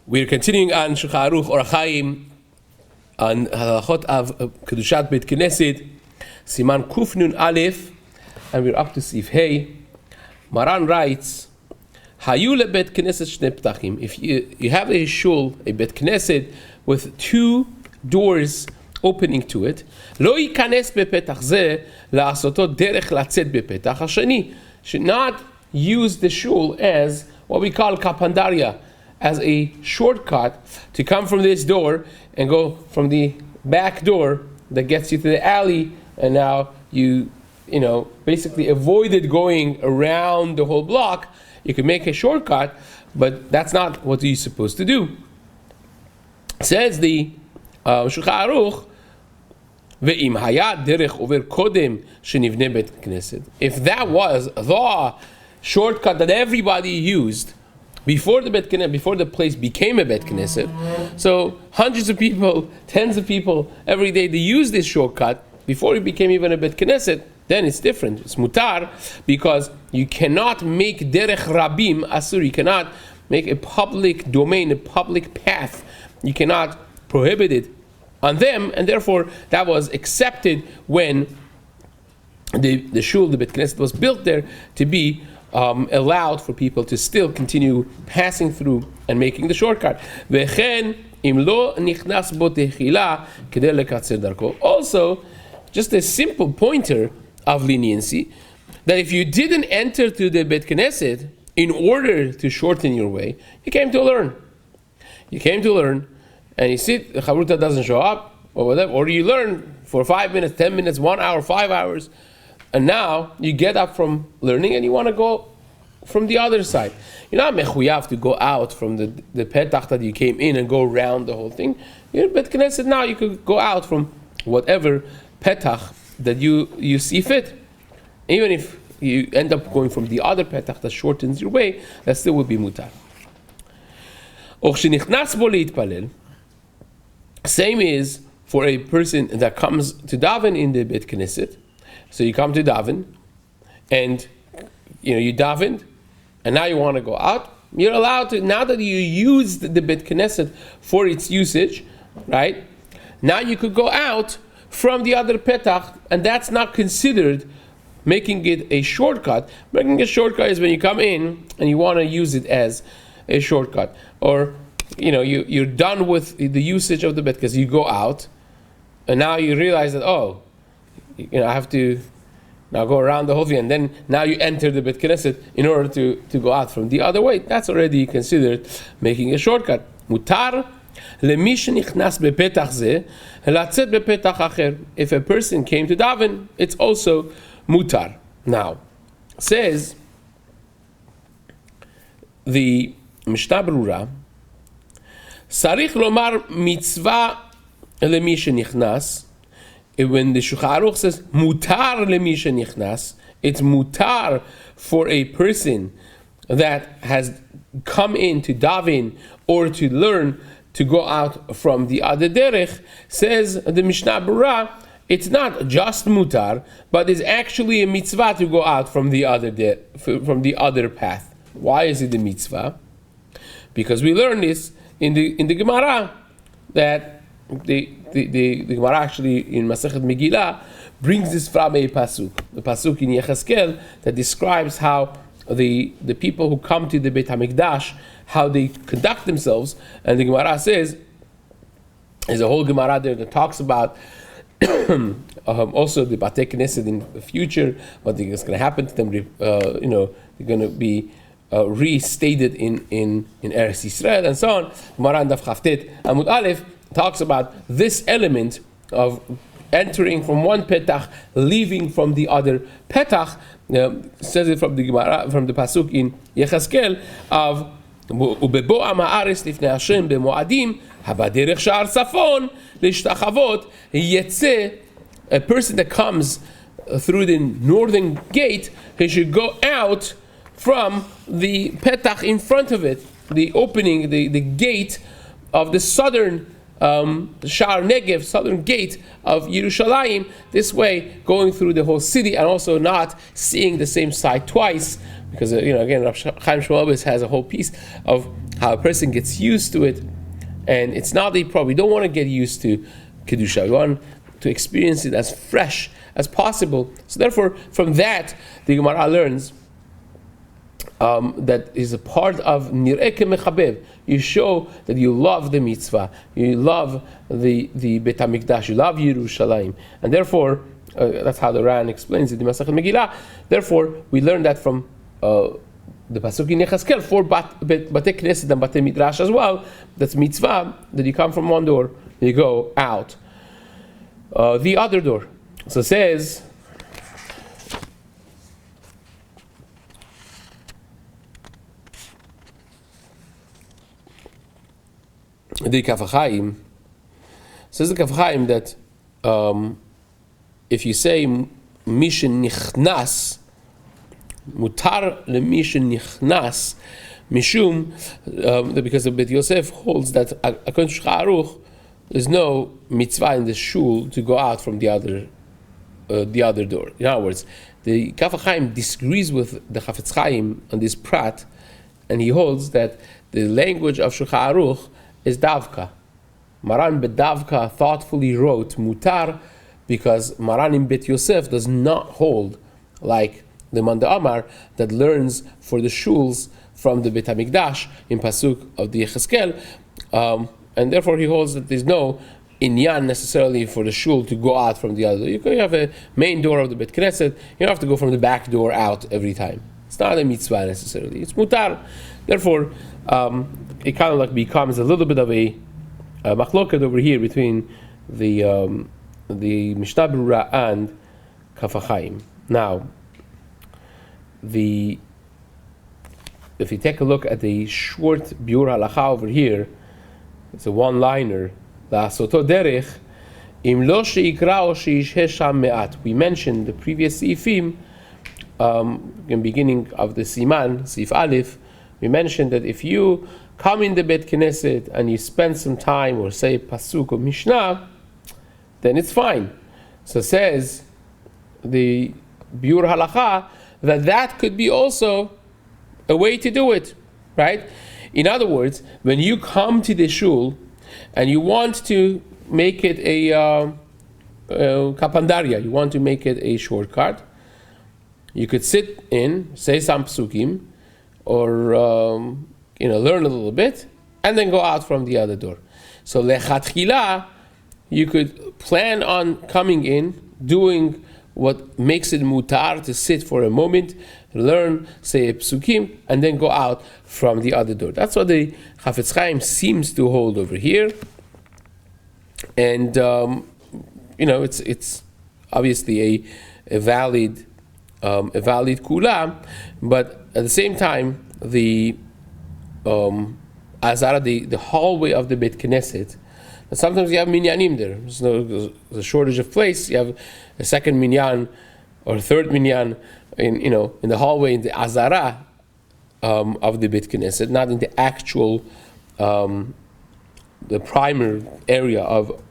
We're continuing on Shulchan Aruch Orach Chaim on Halachot of Kedushat Beit Knesset, Siman Kuf Nun Aleph, and we're up to Sif Hey. Maran writes, Hayu le Bet Knesset Shnei Ptachim. If you have a shul, a Bet Knesset with two doors opening to it, Lo yikanes bepetach zeh la'asoto derech latzet bepetach hashani. Should not use the shul as what we call kapandaria, as a shortcut to come from this door and go from the back door that gets you to the alley, and now you basically avoided going around the whole block. You can make a shortcut, but that's not what you're supposed to do. Says the Shulchan Aruch, Ve'im hayad derech over kodem shenivne bet knesset. If that was the shortcut that everybody used before the Bet Knesset, before the place became a Bet Knesset, so hundreds of people, tens of people, every day they use this shortcut before it became even a Bet Knesset, then it's different. It's mutar, because you cannot make derech rabim asur. You cannot make a public domain, a public path. You cannot prohibit it on them, and therefore that was accepted when the shul, the Bet Knesset, was built there to be allowed for people to still continue passing through and making the shortcut. Also, just a simple pointer of leniency, that if you didn't enter to the Bet Knesset in order to shorten your way, you came to learn. You came to learn, and you see the Chavruta doesn't show up, or whatever, or you learn for 5 minutes, 10 minutes, 1 hour, 5 hours, and now you get up from learning and you want to go from the other side. You're not mechuyav to go out from the petach that you came in and go around the whole thing. You're Bet Knesset now, you could go out from whatever petach that you see fit. Even if you end up going from the other petach that shortens your way, that still would be mutar. Same is for a person that comes to daven in the Bet Knesset. So you come to daven, and you davened, and now you want to go out. You're allowed to, now that you used the Bet Knesset for its usage, right? Now you could go out from the other petach, and that's not considered making it a shortcut. Making a shortcut is when you come in and you want to use it as a shortcut, or you're done with the usage of the bet because you go out, and now you realize that I have to now go around the whole thing, and then now you enter the Bet Knesset in order to go out from the other way. That's already considered making a shortcut. Mutar lemi shenichnas bepetach zeh latzet bepetach acher. If a person came to daven, it's also mutar. Now, says the Mishna Berura, sarich lomar mitzvah lemi shenichnas. When the Shulchan Aruch says mutar lemi shenichnas, it's mutar for a person that has come in to daven or to learn to go out from the other derech. Says the Mishnah Berura, it's not just mutar, but it's actually a mitzvah to go out from the other path. Why is it a mitzvah? Because we learn this in the Gemara, that the Gemara actually in Masechet Megillah brings this from a pasuk, the pasuk in Yecheskel that describes how the people who come to the Beit HaMikdash, how they conduct themselves. And the Gemara says, there's a whole Gemara there that talks about also the Batei Knesset in the future, what is going to happen to them. They're going to be restated in Eretz Yisrael and so on. Gemara in Daf Chavtet Amud Aleph talks about this element of entering from one petach, leaving from the other petach. Says it from the Gemara, from the pasuk in Yecheskel of ubebo ha'aretz lifnei Hashem b'moadim habaderech sha'ar tzafon lishtachavot yetzeh. A person that comes through the northern gate, he should go out from the petach in front of it, the opening, the gate of the southern Sha'ar Negev, southern gate of Yerushalayim, this way going through the whole city, and also not seeing the same site twice, because again, Rav Chaim Shmuel has a whole piece of how a person gets used to it, and it's not the problem. We don't want to get used to kedusha. We want to experience it as fresh as possible. So therefore, from that, the Gemara learns that is a part of nir'eh mechabev. You show that you love the mitzvah, you love the Beit HaMikdash, you love Yerushalayim, and therefore that's how the Ran explains it in Masechet Megillah. Therefore, we learn that from the pasuk in Yechezkel for Batei Knesset and Batei Midrash as well. That's mitzvah that you come from one door, you go out the other door. So it says. The Kaf HaChaim says the Kaf HaChaim that if you say Mishin Nichnas, Mutar leMishin Nichnas, Mishum, because the Beit Yosef holds that according to Shulchan Aruch, there's no mitzvah in the shul to go out from the other door. In other words, the Kaf HaChaim disagrees with the Chafetz Chaim on this prat, and he holds that the language of Shulchan Aruch is davka. Maran bedavka thoughtfully wrote mutar because Maran in Bet Yosef does not hold like the Manda Amar that learns for the shuls from the Beit HaMikdash in pasuk of the Yechezkel, and therefore he holds that there's no inyan necessarily for the shul to go out from the other door. You have a main door of the Beit Knesset. You don't have to go from the back door out every time. It's not a mitzvah necessarily. It's mutar. Therefore, it kind of like becomes a little bit of a machloket over here between the Mishnah Berura and Kaf HaChaim. Now, if you take a look at the short Biur Halacha over here, it's a one-liner. La'asoto derech im lo sheikra o sheisheh sham me'at. We mentioned the previous seifim in the beginning of the Siman, Seif Aleph. We mentioned that if you come in the Beit Knesset and you spend some time or say pasuk or Mishnah, then it's fine. So says the Biur Halacha that could be also a way to do it, right? In other words, when you come to the shul and you want to make it a kapandaria, you want to make it a shortcut, you could sit in, say some psukim, or learn a little bit, and then go out from the other door. So lechatchila, you could plan on coming in, doing what makes it mutar to sit for a moment, learn, say a psukim, and then go out from the other door. That's what the Chafetz Chaim seems to hold over here, and it's obviously a valid kula, but at the same time, the azara, the hallway of the Beit Knesset. And sometimes you have minyanim there. There's a shortage of place. You have a second minyan or third minyan in the hallway in the azara of the Beit Knesset, not in the actual the primary area of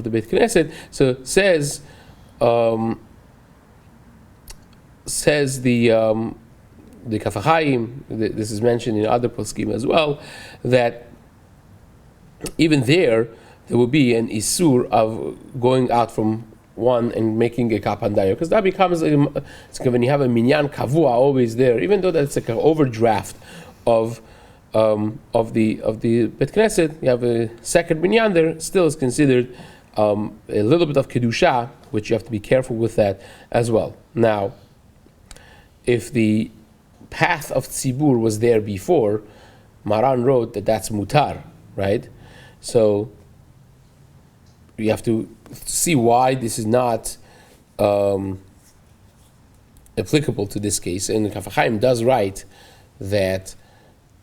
the Beit Knesset. So says the Kaf HaChaim, this is mentioned in other poskim as well, that even there will be an isur of going out from one and making a kapandayo, because that becomes it's when you have a minyan kavua always there, even though that's like an overdraft of the Beit Knesset, you have a second minyan there, still is considered a little bit of kedusha, which you have to be careful with that as well. Now, if the path of tzibur was there before, Maran wrote that that's mutar, right? So you have to see why this is not applicable to this case. And Kaf HaChaim does write that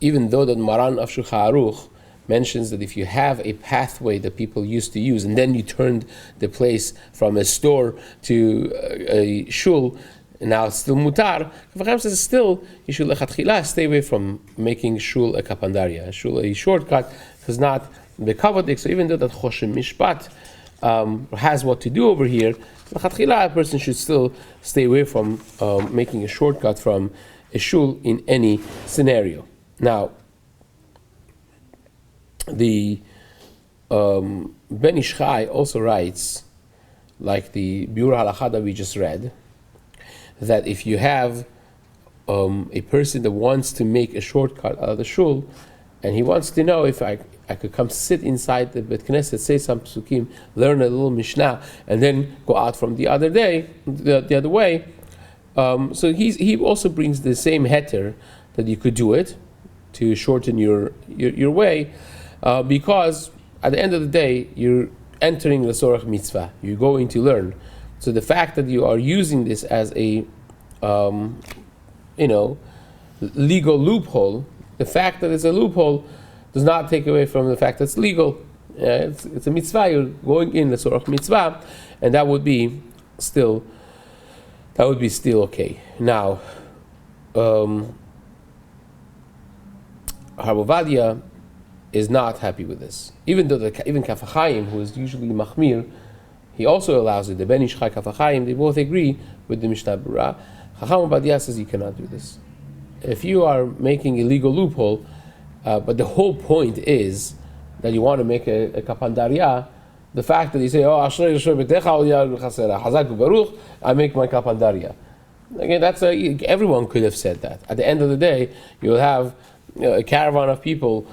even though the Maran of Shulchan Aruch mentions that if you have a pathway that people used to use and then you turned the place from a store to a shul, and now it's still mutar, Kaf HaChaim says still you should lechatchila stay away from making shul a kapandaria, shul a shortcut, because not bekavodik. So even though that Choshen Mishpat has what to do over here, lechatchila a person should still stay away from making a shortcut from a shul in any scenario. Now, the Ben Ish Chai also writes, like the Berura Halacha that we just read, that if you have a person that wants to make a shortcut out of the shul, and he wants to know if I could come sit inside the Bet Knesset, say some psukim, learn a little Mishnah, and then go out from the other way. So he also brings the same heter that you could do it to shorten your way, because at the end of the day you're entering the Sorach Mitzvah. You're going to learn. So the fact that you are using this as a legal loophole, the fact that it's a loophole does not take away from the fact that it's legal. It's a mitzvah. You're going in the Sorach Mitzvah, and that would be still okay. Now, Harav is not happy with this. Even though even Kaf HaChaim, who is usually machmir, he also allows it. The Ben Ish Chai, Kaf HaChaim, they both agree with the Mishnah Berura. Chacham Ovadia says you cannot do this. If you are making a legal loophole, but the whole point is that you want to make a kapandaria, the fact that you say, "Oh, Ashrei Yisrael b'techa ol yad v'chasera, Hazak u'baruch," I make my kapandaria. Again, everyone could have said that. At the end of the day, you'll have a caravan of people,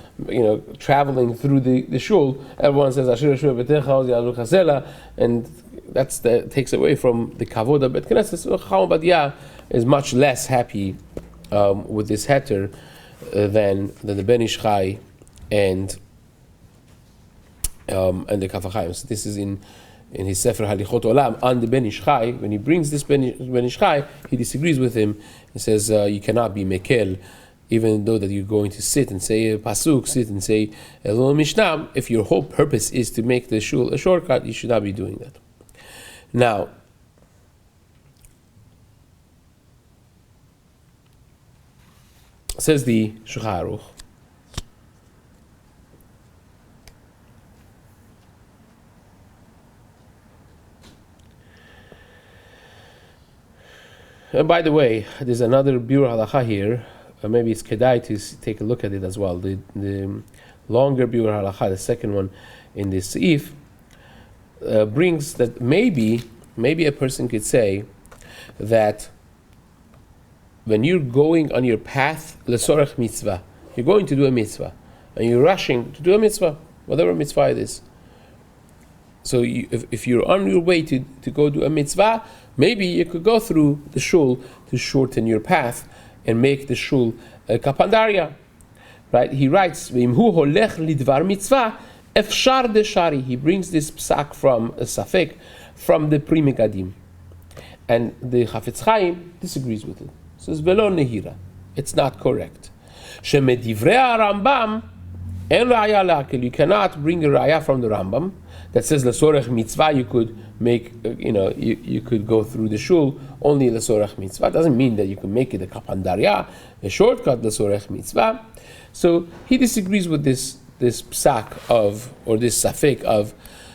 traveling through the shul. Everyone says, "Ashrei Yisrael b'techa ol yad v'chasera," and that takes away from the kavod of Bet Knesset. So Chacham Ovadia is much less happy with this heter than the Ben Ish Chai and the Kaf HaChaim. So this is in his Sefer Halichot Olam on the Ben Ish Chai. When he brings this Ben Ish Chai, he disagrees with him. He says you cannot be mekel, even though that you're going to sit and say a pasuk, sit and say a little Mishnah. If your whole purpose is to make the shul a shortcut, you should not be doing that. Now, says the Shulchan Aruch, and by the way, there's another Berura Halacha here. Maybe it's kedai to take a look at it as well. The longer Berura Halacha, the second one in this seif, brings that maybe a person could say that when you're going on your path l'sorach mitzvah, you're going to do a mitzvah, and you're rushing to do a mitzvah, whatever mitzvah it is. So if you're on your way to go do a mitzvah, maybe you could go through the shul to shorten your path and make the shul a kapandaria. Right? He writes, "V'imhu holech lidvar mitzvah, efshar deshari." He brings this psak from a safek, from the Pri Megadim. And the Chafetz Chaim disagrees with it. Says, "Velo nehira." It's not correct. Shemedivrei Rambam en raya lakel. You cannot bring a raya from the Rambam that says l'sorech mitzvah. You could make, you could go through the shul only l'sorech mitzvah. It doesn't mean that you can make it a kapandaria, a shortcut l'sorech mitzvah. So he disagrees with this psak of, or this safek of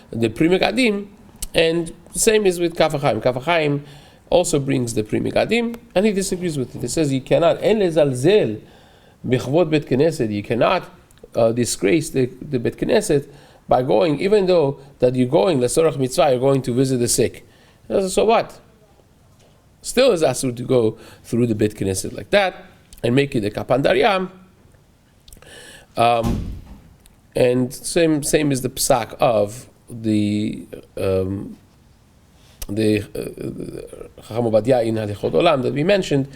the Pri Megadim, and same is with Kaf HaChaim. Kaf HaChaim also brings the Pri Megadim, and he disagrees with it. He says you cannot en lezalzel b'chvod Bet Knesset. You cannot disgrace the Bet Knesset by going, even though that you're going l'sorach mitzvah, you're going to visit the sick. So what? Still is asur to go through the Bet Knesset like that and make it a kapandaria. And same is the psak of the Chacham Ovadia in Halichot Olam that we mentioned,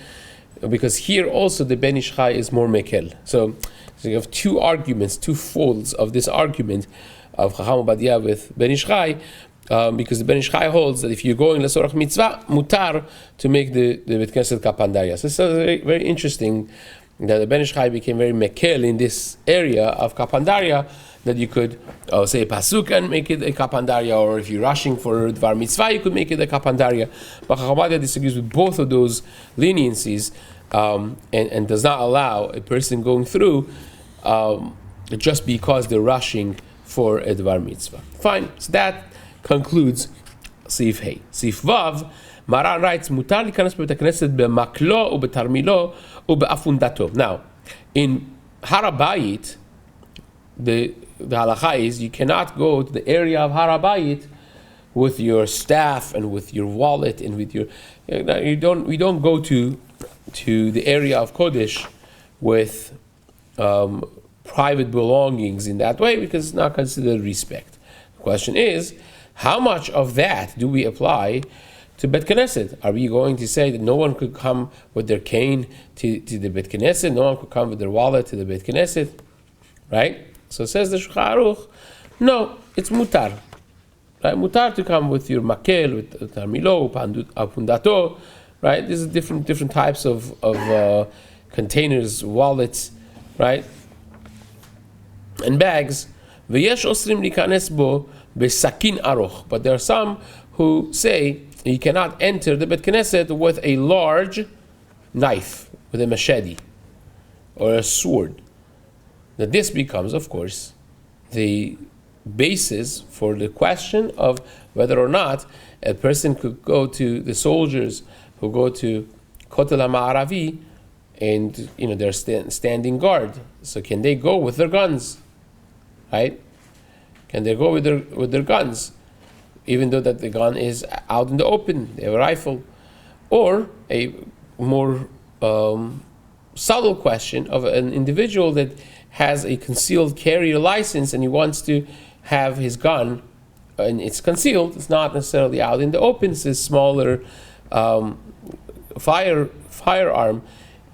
because here also the Ben Ish Chai is more mekel. So you have two arguments, two folds of this argument of Chacham Ovadia with Ben Ish Chai, because the Ben Ish Chai holds that if you're going l'sorach mitzvah, mutar to make the Bet Knesset kapandaria. So it's very, very interesting that the Ben Ish Chai became very mekel in this area of kapandaria, that you could say a pasuk and make it a kapandaria, or if you're rushing for dvar mitzvah, you could make it a kapandaria. But Chacham Ovadia disagrees with both of those leniencies, and does not allow a person going through just because they're rushing for a dvar mitzvah. Fine, so that concludes Seif Hey. Seif Vav, Maran writes, "Mutar likanas b'beit knesset b'maklo u'betarmilo u'be'afundato." Now, in Har HaBayit, the halacha is you cannot go to the area of Har HaBayit with your staff and with your wallet and with your we don't go to the area of Kodesh with private belongings in that way, because it's not considered respect. The question is, how much of that do we apply to Bet Knesset? Are we going to say that no one could come with their cane to the Bet Knesset, no one could come with their wallet to the Bet Knesset, right? So says the Shulchan Aruch, no, it's mutar. Right? Mutar to come with your makel, with tarmilo, pundato, right? These are different types of containers, wallets, right? And bags. V'yesh osrim likanes bo besakin aruch. But there are some who say you cannot enter the Bet Knesset with a large knife, with a machete, or a sword. Now this becomes, of course, the basis for the question of whether or not a person could go to the soldiers who go to Kotel HaMa'aravi and they're standing guard. So can they go with their guns? Right? Can they go with their guns, even though that the gun is out in the open? They have a rifle. Or a more subtle question of an individual that has a concealed carrier license and he wants to have his gun, and it's concealed. It's not necessarily out in the open. It's a smaller firearm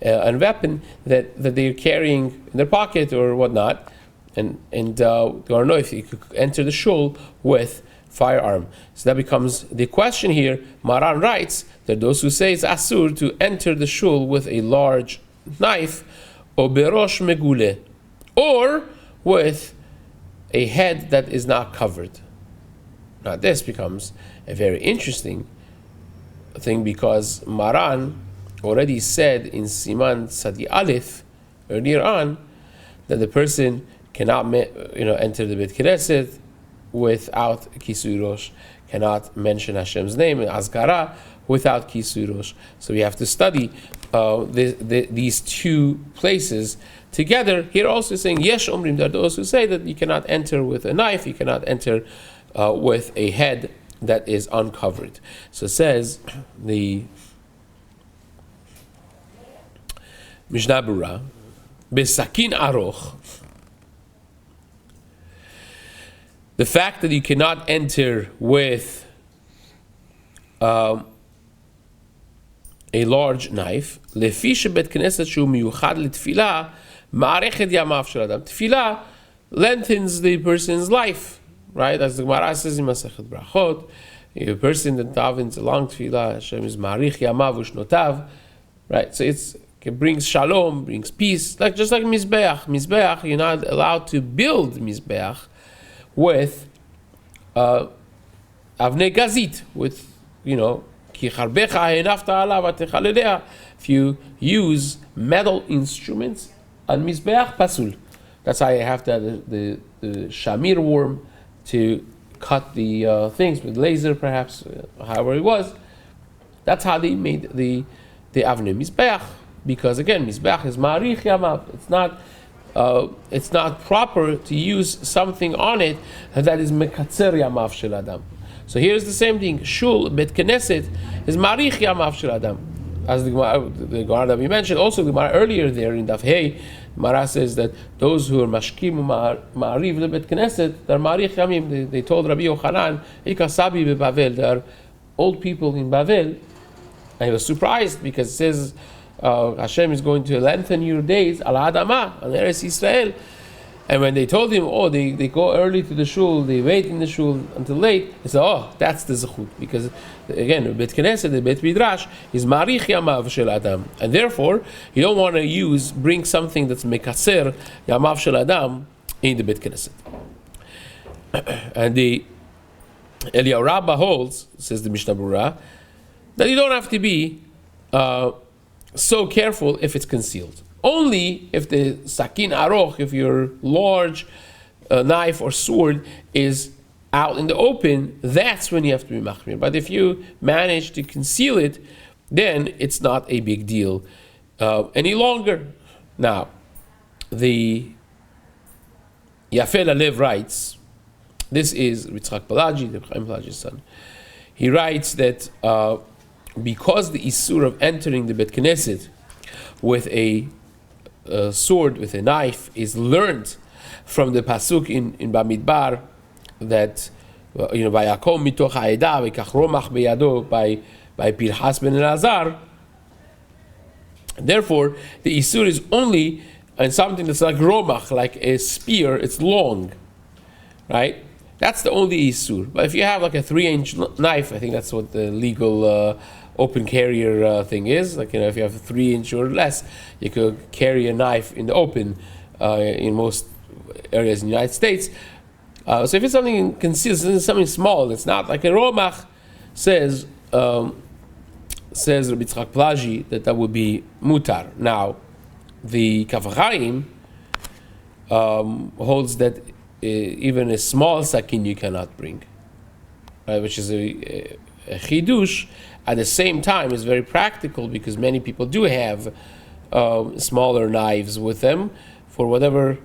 and weapon that they're carrying in their pocket or whatnot. And I don't know if you could enter the shul with firearm. So that becomes the question here. Maran writes that those who say it's asur to enter the shul with a large knife, or berosh megule, or with a head that is not covered. Now this becomes a very interesting thing, because Maran already said in Siman Tzadi Aleph earlier on that the person cannot enter the Bet Knesset without Kisui Rosh, cannot mention Hashem's name in Azkara without Kisui Rosh. So we have to study these two places together. Here also saying Yesh Omrim, there are those who say that you cannot enter with a knife, you cannot enter with a head that is uncovered. So it says the Mishnah Berura, Besakin Aroch, the fact that you cannot enter with a large knife, lefi shebet knesset shu miyuchad letfilah, ma'arechet yamav shel adam. Tfilah lengthens the person's life, right? As the Gemara says in Masechet Brachot, a person that davens a long tfilah, Hashem is ma'arich yamav ushnotav, right? So it brings shalom, brings peace, just like Mizbeach. Mizbeach, you're not allowed to build Mizbeach with avnei gazit, with if you use metal instruments on Mizbeach pasul. That's how you have to have the shamir worm to cut the things with laser, perhaps, however it was. That's how they made the avnei Mizbeach, because again, Mizbeach is ma'arich yamav. It's not proper to use something on it that is mekatzer yamav shel adam. So here's the same thing. Shul, Bet Knesset, is marich yamav shel adam. As the Gemara that we mentioned, also the Gemara earlier there in Daf Hey, Mara says that those who are mashkim ma'ariv le Bet Knesset, they're marich yamim. They told Rabbi Yochanan, ikasabi beBavel, they are old people in Bavel. And he was surprised because it says Hashem is going to lengthen your days al adama, on Eretz Yisrael. And when they told him, they go early to the shul, they wait in the shul until late, he said, that's the zechut. Because again, the Bet Knesset, the Bet Midrash, is marich yamav shel adam. And therefore, you don't want to bring something that's mekaser yamav shel adam in the Bet Knesset. And the Eliyahu Rabbah holds, says the Mishnah Berura, that you don't have to be so careful if it's concealed. Only if the sakin aroch, if your large knife or sword is out in the open, that's when you have to be machmir. But if you manage to conceal it, then it's not a big deal any longer. Now, the Yafel Alev writes, this is Yitzchak Palaji, the Chaim Palaji's son. He writes that because the Isur of entering the Bet Knesset with a sword, with a knife, is learned from the pasuk in Bamidbar that Vayakom mitoch ha'eda v'kach romach beyado by Pinchas ben Elazar. Therefore, the Isur is only on something that's like romach, like a spear. It's long, right? That's the only Isur. But if you have like a 3-inch knife, I think that's what the legal open carrier thing is. Like, if you have a 3-inch or less, you could carry a knife in the open in most areas in the United States. So if it's something concealed, something small, it's not like a romach, says Rabbi Yitzchak Plaji that would be mutar. Now, the Kaf HaChaim holds that even a small sakin you cannot bring, right? Which is a chidush. At the same time, is very practical because many people do have smaller knives with them for whatever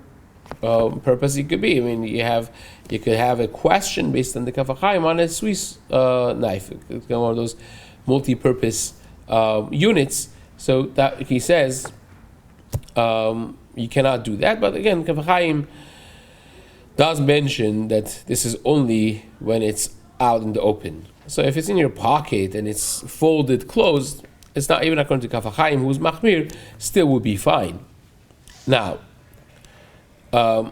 purpose it could be. I mean, you could have a question based on the Kaf HaChaim on a Swiss knife. It's one of those multi-purpose units. So that he says you cannot do that. But again, Kaf HaChaim does mention that this is only when it's out in the open. So if it's in your pocket and it's folded closed, it's not even according to Kaf HaChaim, who's machmir, still would be fine. Now, according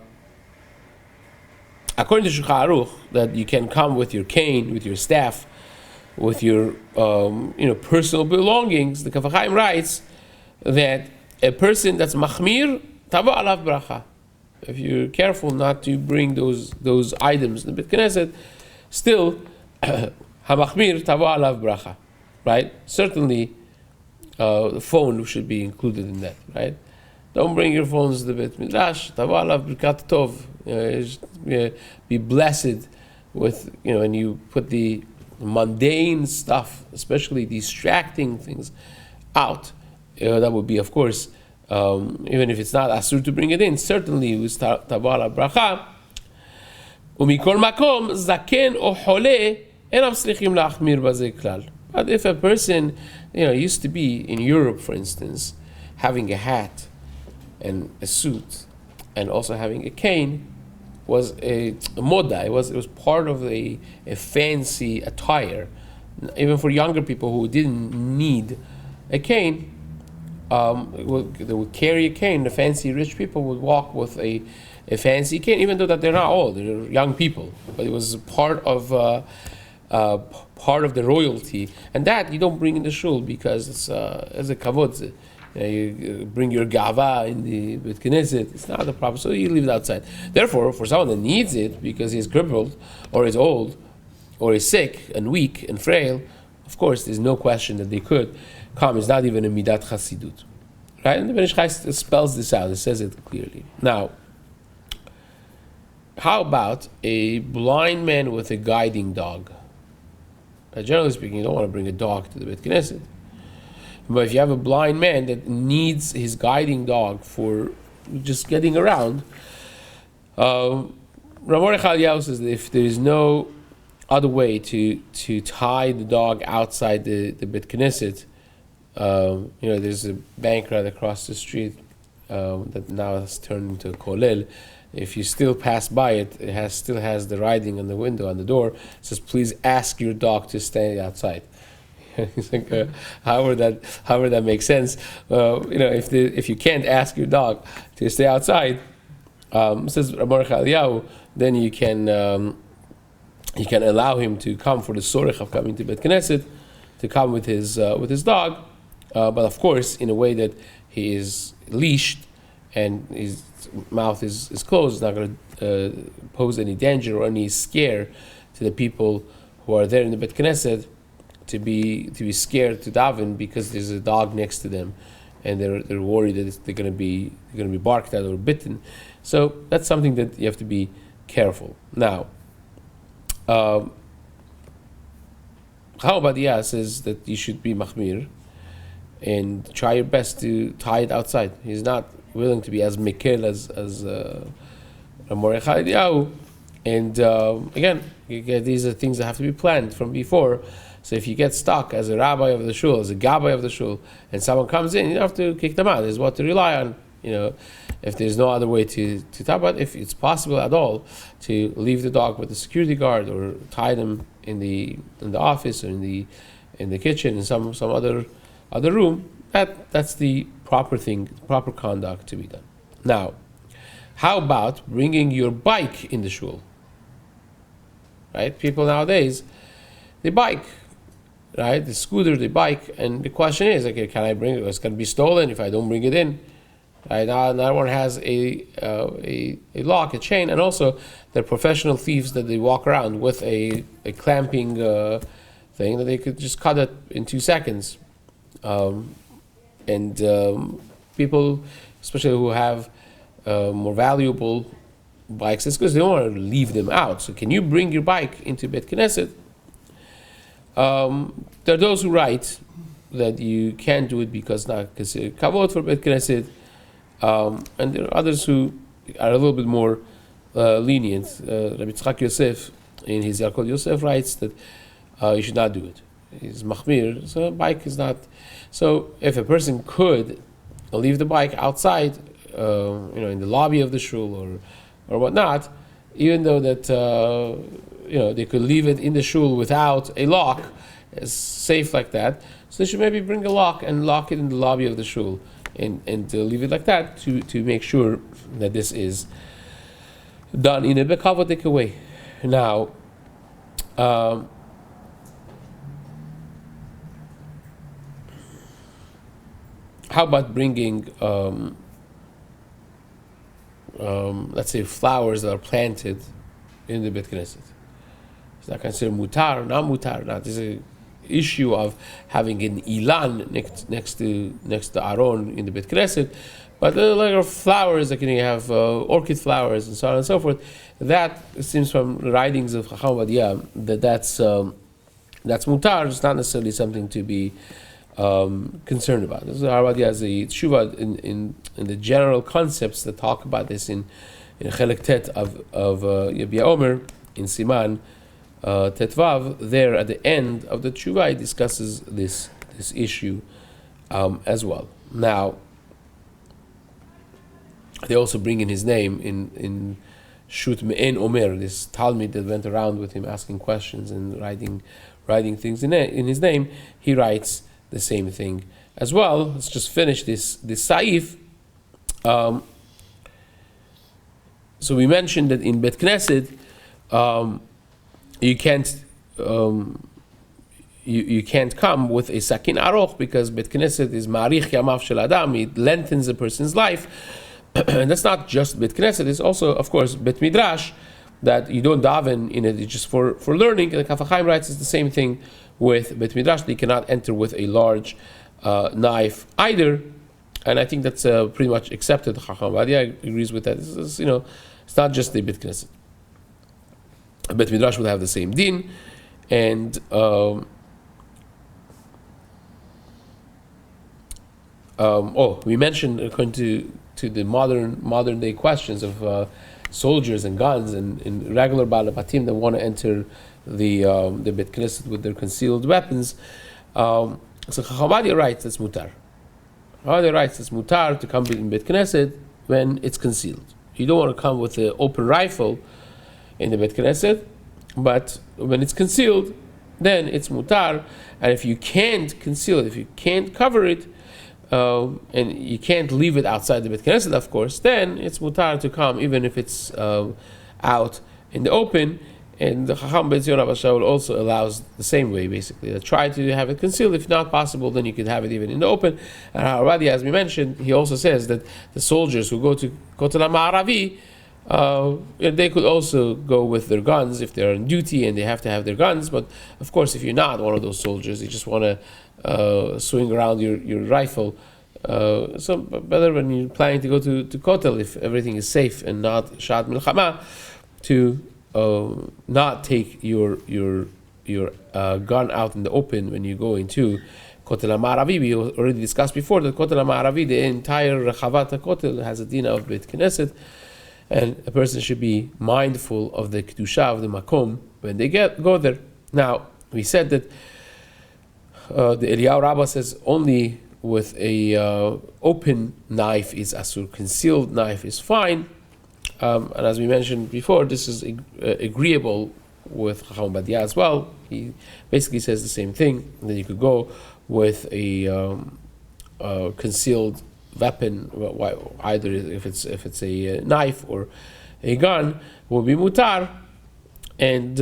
to Shulchan Aruch, that you can come with your cane, with your staff, with your personal belongings. The Kaf HaChaim writes that a person that's machmir, tava alav bracha. If you're careful not to bring those items in the Bet Knesset, still hamachmir tava alav bracha, right? Certainly, the phone should be included in that, right? Don't bring your phones to the Bet Midrash. Tava alav brikat tov. Be blessed with and you put the mundane stuff, especially distracting things, out. That would be, of course, even if it's not asur to bring it in, certainly with tava alav bracha. Umikol makom zaken o chole enam tzrichim lachmir bazeh klal. But if a person, used to be in Europe, for instance, having a hat and a suit and also having a cane was a moda. It was part of a fancy attire. Even for younger people who didn't need a cane, they would carry a cane. The fancy rich people would walk with a fancy cane, even though that they're not old, they're young people. But it was part of the royalty, and that you don't bring in the shul because it's as a kavod. You bring your gava in the Bet Knesset. It's not the proper, so you leave it outside. Therefore, for someone that needs it because he's crippled or is old or is sick and weak and frail, of course, there's no question that they could come. It's not even a midat chasidut, right? And the Ben Ish Chai spells this out. It says it clearly. Now, how about a blind man with a guiding dog? Generally speaking, you don't want to bring a dog to the Bet Knesset. But if you have a blind man that needs his guiding dog for just getting around, Rav Mordechai Eliyahu says that if there is no other way to tie the dog outside the Bet Knesset, there's a bank right across the street that now has turned into a kollel. If you still pass by it, still has the writing on the window, on the door. It says, please ask your dog to stay outside. He's like, however that makes sense. If you can't ask your dog to stay outside, says Rav Mordechai Eliyahu, then you can allow him to come for the sorech of coming to Bet Knesset, to come with his dog, but of course in a way that he is leashed and his mouth is closed. It's not going to pose any danger or any scare to the people who are there in the Bet Knesset, to be scared to daven because there's a dog next to them, and they're worried that they're going to be barked at or bitten. So that's something that you have to be careful. Now, how about says that you should be machmir and try your best to tie it outside. He's not willing to be as mekel Mordechai Eliyahu. And again, these are things that have to be planned from before. So if you get stuck as a rabbi of the shul, as a gabbai of the shul, and someone comes in, you don't have to kick them out. There's what to rely on. If there's no other way to talk about, if it's possible at all to leave the dog with the security guard or tie them in the office or in the kitchen in some other room, that's the proper thing, proper conduct to be done. Now, how about bringing your bike in the shul? Right? People nowadays, they bike, right? The scooter, they bike, and the question is, okay, can I bring it? It's going to be stolen if I don't bring it in. Right? Now, one has a lock, a chain, and also they're professional thieves that they walk around with a clamping thing that they could just cut it in 2 seconds. People, especially who have more valuable bikes, it's because they don't want to leave them out. So can you bring your bike into Bet Knesset? There are those who write that you can't do it because not considered kavod for Bet Knesset, and there are others who are a little bit more lenient. Rabbi Tzchak Yosef in his Yarkod Yosef writes that you should not do it. He's machmir, so a bike is not. So if a person could leave the bike outside, in the lobby of the shul or whatnot, even though that they could leave it in the shul without a lock, it's safe like that. So they should maybe bring a lock and lock it in the lobby of the shul and to leave it like that to make sure that this is done in a bekavodik way. Now, how about bringing, let's say, flowers that are planted in the Bet Knesset? Is that considered mutar, not mutar? Not. There's an issue of having an ilan next to Aron in the Bet Knesset, but there are like flowers that you have orchid flowers and so on and so forth. That seems from the writings of Chacham Ovadia that's mutar. It's not necessarily something to be concerned about. This is Ovadia has a tshuva in the general concepts that talk about this in Chelek Tet of Yabia Omer in Siman Tetvav. There at the end of the tshuva, he discusses this issue as well. Now, they also bring in his name in Shut Me'en Omer, this Talmud that went around with him asking questions and writing things in his name. He writes the same thing as well. Let's just finish this saif. So we mentioned that in Bet Knesset, you can't come with a sakin aroch because Bet Knesset is ma'arich yamav shel adam. It lengthens a person's life. And that's not just Bet Knesset. It's also, of course, Bet Midrash, that you don't daven in it. It's just for learning. And the Kaf HaChaim writes it's the same thing with Bet Midrash. They cannot enter with a large knife either. And I think that's pretty much accepted. Chacham Ovadia agrees with that. It's not just the Bet Knesset. Bet Midrash would have the same din. And we mentioned, according to the modern day questions of soldiers and guns and regular balabatim that want to enter the Bet Knesset with their concealed weapons. So Chacham Ovadia writes that's mutar. Ovadia writes it's mutar to come in Bet Knesset when it's concealed. You don't want to come with an open rifle in the Bet Knesset, but when it's concealed, then it's mutar. And if you can't conceal it, if you can't cover it, and you can't leave it outside the Bet Knesset, of course, then it's mutar to come, even if it's out in the open. And the Chacham Ben Zion Abba Shaul also allows the same way, basically. Try to have it concealed. If not possible, then you could have it even in the open. And already, as we mentioned, he also says that the soldiers who go to Kotel HaMa'aravi, they could also go with their guns if they're on duty and they have to have their guns. But of course, if you're not one of those soldiers, you just want to swing around your rifle. So better when you're planning to go to Kotel, if everything is safe and not Shad Milchama, to not take your gun out in the open when you go into Kotel HaMa'aravi. We already discussed before that Kotel HaMa'aravi, the entire Rechavat HaKotel, has a din of Bet Knesset, and a person should be mindful of the kedusha of the makom when they go there. Now, we said that the Eliyahu Rabbah says only with a open knife is asur, concealed knife is fine. And as we mentioned before, this is agreeable with Chacham Badia as well. He basically says the same thing, that you could go with a concealed weapon, either if it's a knife or a gun, will be mutar. And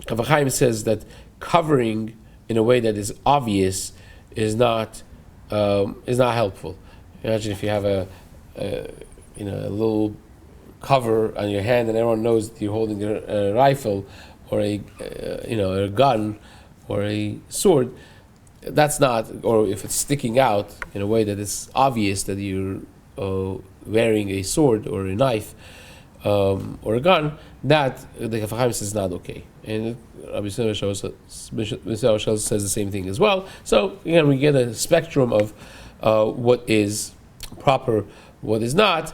Kavachaim says that covering in a way that is obvious is not helpful. Imagine if you have a little cover on your hand and everyone knows that you're holding a rifle or a gun or a sword. That's not, or if it's sticking out in a way that is obvious that you're wearing a sword or a knife or a gun, that the Kafachim says is not okay. And Rabbi Siman says the same thing as well. So again, we get a spectrum of what is proper, what is not,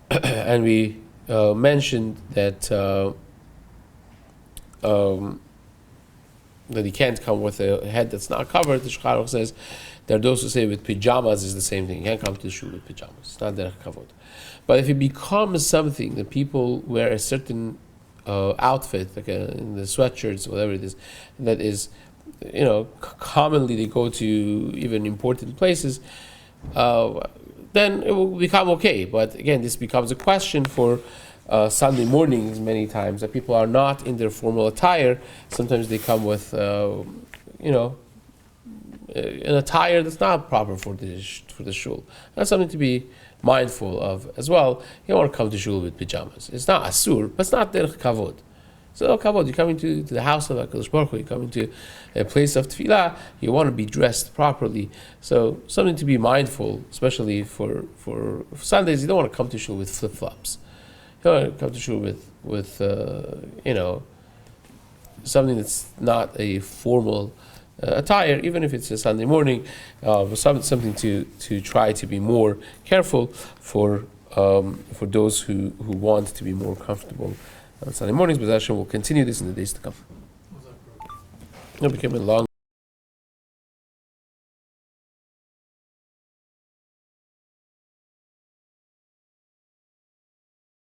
and we mentioned that that he can't come with a head that's not covered. The Shulchan Aruch says there are those who say with pajamas is the same thing. You can't come to the shul with pajamas. It's not derech kavod. But if it becomes something that people wear a certain outfit, like in the sweatshirts, whatever it is, that is, commonly they go to even important places, then it will become okay. But again, this becomes a question for Sunday mornings many times, that people are not in their formal attire. Sometimes they come with, an attire that's not proper for the shul. That's something to be mindful of as well. You don't want to come to shul with pajamas. It's not asur, but it's not derech kavod. So kavod, you're coming to the house of HaKadosh Baruch Hu, you're coming to a place of tefillah, you want to be dressed properly. So something to be mindful, especially for Sundays. You don't want to come to shul with flip-flops. You don't want to come to shul with something that's not a formal attire, even if it's a Sunday morning, something to try to be more careful for those who want to be more comfortable on Sunday mornings. But Hashem will continue this in the days to come. It became a long